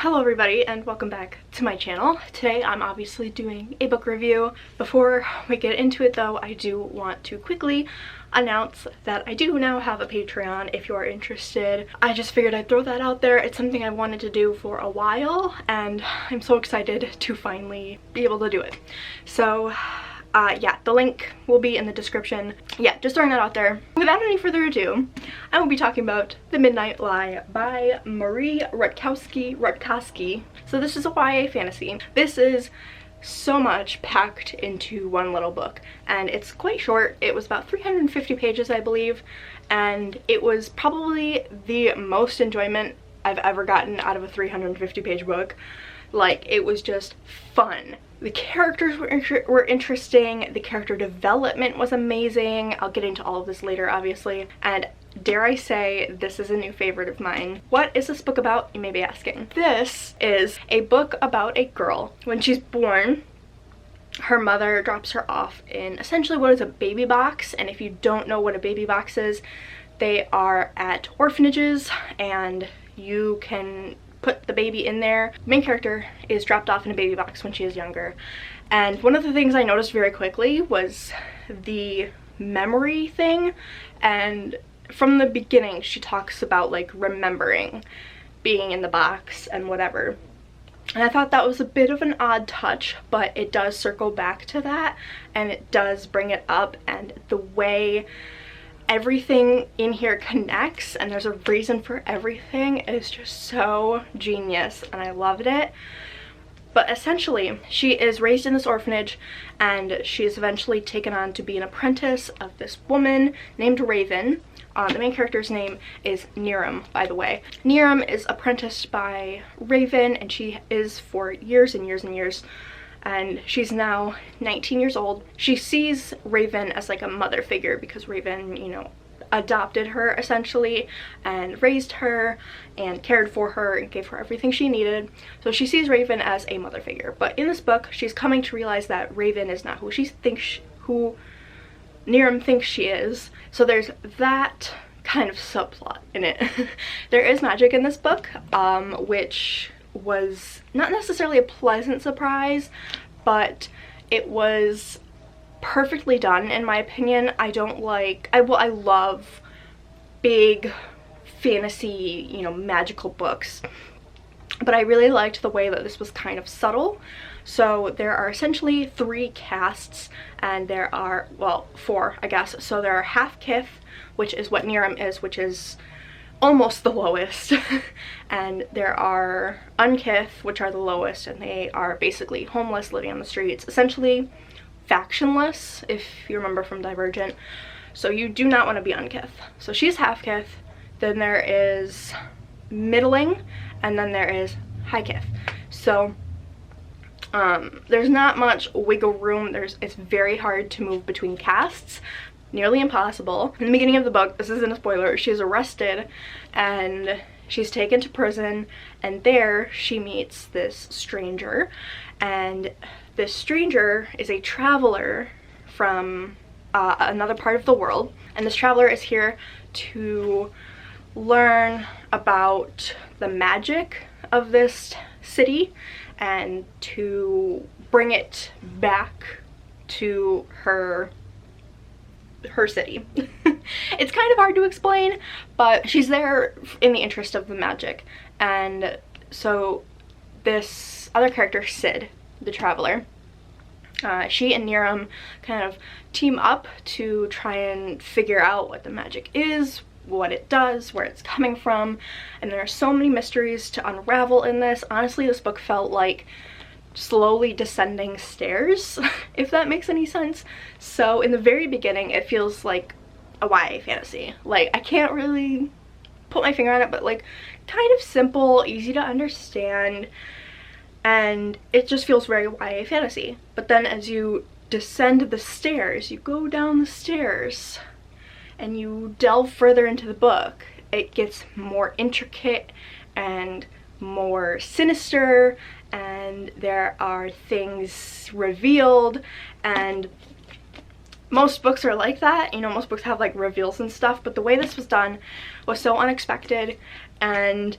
Hello everybody and welcome back to my channel. Today I'm obviously doing a book review. Before we get into it though, I do want to quickly announce that I do now have a Patreon if you are interested. I just figured I'd throw that out there. It's something I wanted to do for a while and I'm so excited to finally be able to do it. So yeah, the link will be in the description. Yeah, just throwing that out there. Without any further ado, I will be talking about The Midnight Lie by Marie Rutkoski. So this is a YA fantasy. This is so much packed into one little book, and it's quite short. It was about 350 pages, I believe, and it was probably the most enjoyment I've ever gotten out of a 350 page book. Like, it was just fun. The characters were interesting, the character development was amazing. I'll get into all of this later, obviously, and dare I say, this is a new favorite of mine. What is this book about, you may be asking? This is a book about a girl. When she's born, her mother drops her off in essentially what is a baby box, and if you don't know what a baby box is, they are at orphanages and you can put the baby in there. The main character is dropped off in a baby box when she is younger, and one of the things I noticed very quickly was the memory thing. And from the beginning she talks about like remembering being in the box and whatever, and I thought that was a bit of an odd touch, but it does circle back to that and it does bring it up, and the way everything in here connects and there's a reason for everything is just so genius, and I loved it. But essentially she is raised in this orphanage and she is eventually taken on to be an apprentice of this woman named Raven. The main character's name is Niram, by the way. Niram is apprenticed by Raven, and she is for years and years and years, and she's now 19 years old. She sees Raven as like a mother figure because Raven, you know, adopted her essentially and raised her and cared for her and gave her everything she needed. So she sees Raven as a mother figure. But in this book, she's coming to realize that Raven is not who Niram thinks she is. So there's that kind of subplot in it. There is magic in this book, which was not necessarily a pleasant surprise, but it was perfectly done in my opinion. I love big fantasy, you know, magical books, but I really liked the way that this was kind of subtle. So there are essentially 3 castes, and there are, well, 4 I guess. So there are half kith, which is what Niram is, which is almost the lowest, and there are unkith, which are the lowest, and they are basically homeless, living on the streets, essentially factionless, if you remember from Divergent. So you do not want to be unkith. So she's half kith, then there is middling, and then there is high kith. So there's not much wiggle room. It's very hard to move between castes, nearly impossible. In the beginning of the book, this isn't a spoiler, she's arrested and she's taken to prison, and there she meets this stranger, and this stranger is a traveler from another part of the world, and this traveler is here to learn about the magic of this city and to bring it back to her city. It's kind of hard to explain, but she's there in the interest of the magic. And so this other character, Sid, the traveler, she and Niram kind of team up to try and figure out what the magic is, what it does, where it's coming from, and there are so many mysteries to unravel in this. Honestly, this book felt like slowly descending stairs, if that makes any sense. So in the very beginning it feels like a YA fantasy. Like, I can't really put my finger on it, but like kind of simple, easy to understand, and it just feels very YA fantasy. But then as you descend the stairs, you go down the stairs and you delve further into the book, it gets more intricate and more sinister, and there are things revealed, and most books are like that, you know, most books have like reveals and stuff, but the way this was done was so unexpected, and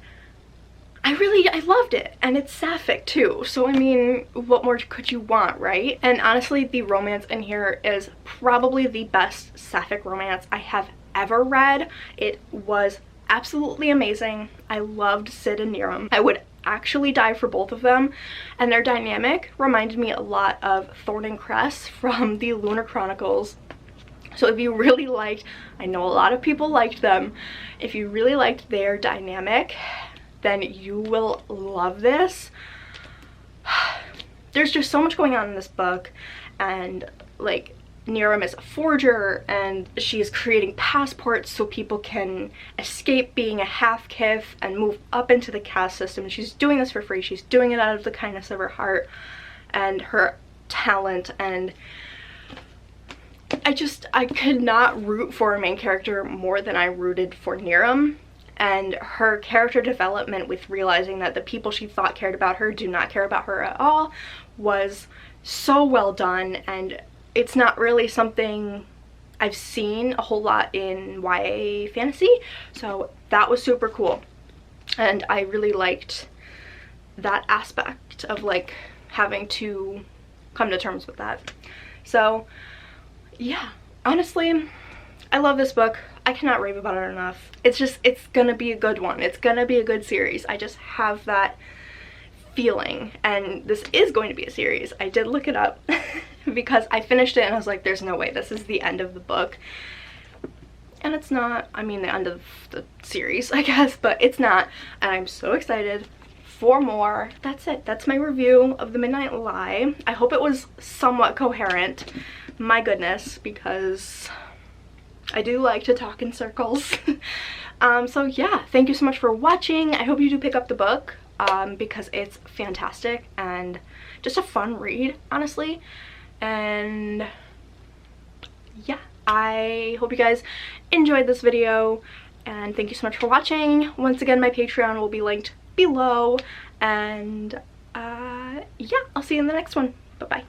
I loved it, and it's sapphic too, so I mean, what more could you want, right? And honestly, the romance in here is probably the best sapphic romance I have ever read. It was absolutely amazing. I loved Sid and Niram. I would actually die for both of them, and their dynamic reminded me a lot of Thorn and Cress from the Lunar Chronicles. So if you really liked, I know a lot of people liked them, if you really liked their dynamic, then you will love this. There's just so much going on in this book, and like, Niram is a forger, and she's creating passports so people can escape being a half-kith and move up into the caste system. She's doing this for free. She's doing it out of the kindness of her heart and her talent, and I could not root for a main character more than I rooted for Niram. And her character development with realizing that the people she thought cared about her do not care about her at all was so well done, and it's not really something I've seen a whole lot in YA fantasy, so that was super cool. And I really liked that aspect of like having to come to terms with that. So yeah, honestly, I love this book. I cannot rave about it enough. It's gonna be a good one. It's gonna be a good series. I just have that feeling, and this is going to be a series. I did look it up because I finished it and I was like, there's no way this is the end of the book. And it's not. I mean, the end of the series, I guess, but it's not. And I'm so excited for more. That's it. That's my review of The Midnight Lie. I hope it was somewhat coherent. My goodness, because I do like to talk in circles. So yeah, thank you so much for watching. I hope you do pick up the book because it's fantastic and just a fun read, honestly. And yeah, I hope you guys enjoyed this video, and thank you so much for watching. Once again, my Patreon will be linked below, and yeah, I'll see you in the next one. Bye bye.